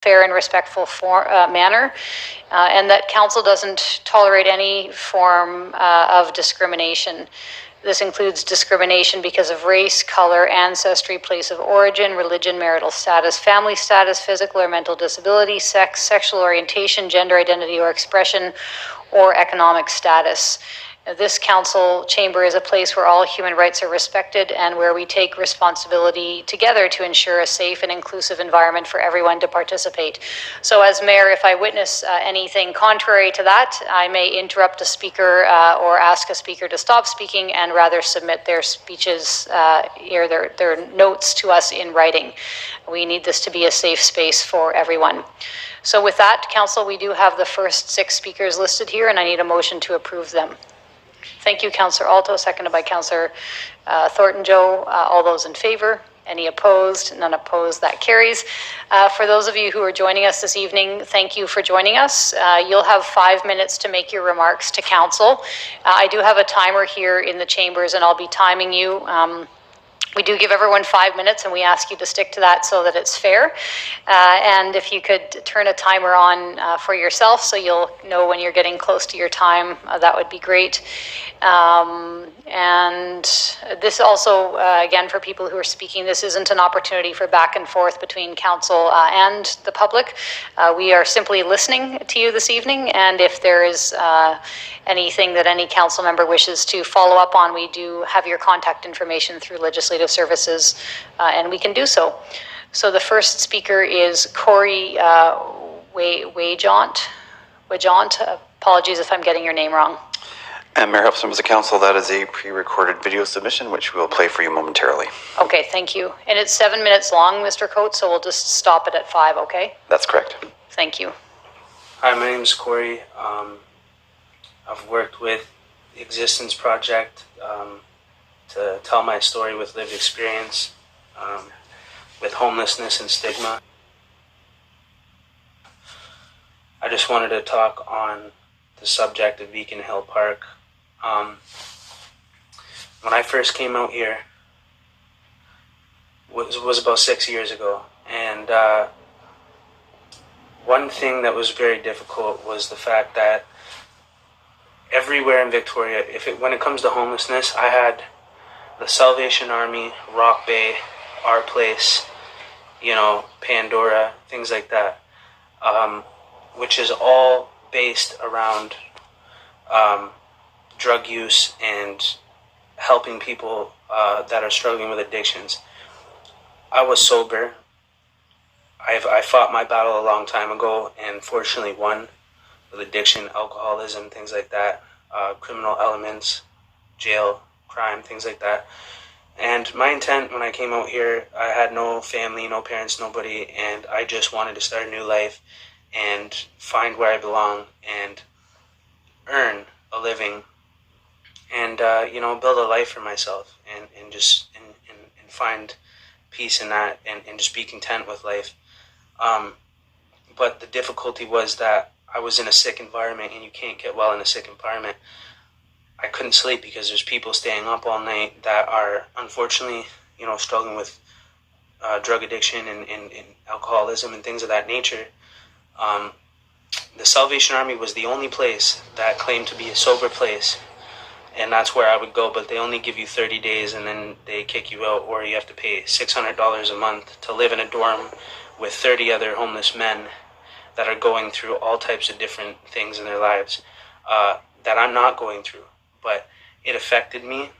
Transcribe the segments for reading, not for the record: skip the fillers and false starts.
fair and respectful manner, and that council doesn't tolerate any form of discrimination. This includes discrimination because of race, color, ancestry, place of origin, religion, marital status, family status, physical or mental disability, sex, sexual orientation, gender identity or expression, or economic status. This council chamber is a place where all human rights are respected and where we take responsibility together to ensure a safe and inclusive environment for everyone to participate. So as mayor, if I witness anything contrary to that, I may interrupt a speaker or ask a speaker to stop speaking and rather submit their speeches or their notes to us in writing. We need this to be a safe space for everyone. So with that, council, we do have the first 6 speakers listed here, and I need a motion to approve them. Thank you, Councillor Alto, seconded by Councillor Thornton-Joe. All those in favor? Any opposed? None opposed. That carries. For those of you who are joining us this evening, thank you for joining us. You'll have 5 minutes to make your remarks to council. I do have a timer here in the chambers, and I'll be timing you. We do give everyone 5 minutes, and we ask you to stick to that so that it's fair. And if you could turn a timer on for yourself so you'll know when you're getting close to your time, that would be great. And this also, again, for people who are speaking, this isn't an opportunity for back and forth between council and the public. We are simply listening to you this evening, and if there is anything that any council member wishes to follow up on, we do have your contact information through Legislative Services, and we can do so. So the first speaker is Corey Wajont. Apologies if I'm getting your name wrong. And Mayor, members of council, that is a pre-recorded video submission, which we'll play for you momentarily. Okay, thank you. And it's 7 minutes long, Mr. Coates, so we'll just stop it at 5, okay? That's correct. Thank you. Hi, my name is Corey. I've worked with the Existence Project to tell my story with lived experience, with homelessness and stigma. I just wanted to talk on the subject of Beacon Hill Park. When I first came out here, was about 6 years ago, and one thing that was very difficult was the fact that everywhere in Victoria, when it comes to homelessness, I had the Salvation Army, Rock Bay, Our Place, Pandora, things like that, which is all based around drug use and helping people that are struggling with addictions. I was sober. I fought my battle a long time ago and fortunately won with addiction, alcoholism, things like that, criminal elements, jail, crime, things like that. And my intent when I came out here, I had no family, no parents, nobody, and I just wanted to start a new life and find where I belong and earn a living and build a life for myself and find peace in that and just be content with life. But the difficulty was that I was in a sick environment, and you can't get well in a sick environment. I couldn't sleep because there's people staying up all night that are unfortunately struggling with drug addiction and alcoholism and things of that nature. The Salvation Army was the only place that claimed to be a sober place, and that's where I would go, but they only give you 30 days and then they kick you out, or you have to pay $600 a month to live in a dorm with 30 other homeless men that are going through all types of different things in their lives that I'm not going through. But it affected me.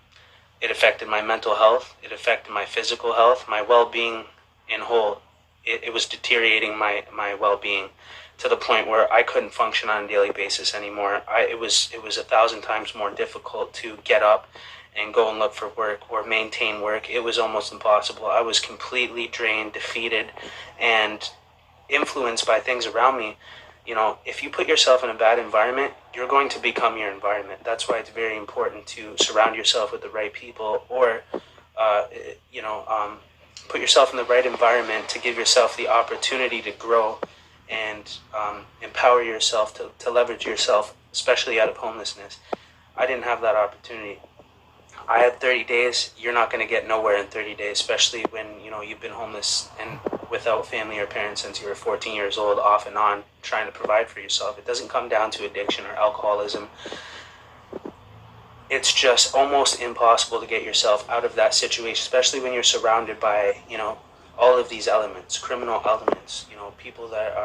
It affected my mental health. It affected my physical health, my well-being in whole. It was deteriorating my well-being to the point where I couldn't function on a daily basis anymore. It was 1,000 times more difficult to get up and go and look for work or maintain work. It was almost impossible. I was completely drained, defeated, and influenced by things around me. If you put yourself in a bad environment, you're going to become your environment. That's why it's very important to surround yourself with the right people, or put yourself in the right environment to give yourself the opportunity to grow and empower yourself to leverage yourself, especially out of homelessness. I didn't have that opportunity. I had 30 days. You're not going to get nowhere in 30 days, especially when you've been homeless and without family or parents since you were 14 years old, off and on, trying to provide for yourself. It doesn't come down to addiction or alcoholism. It's just almost impossible to get yourself out of that situation, especially when you're surrounded by, all of these elements, criminal elements, people that are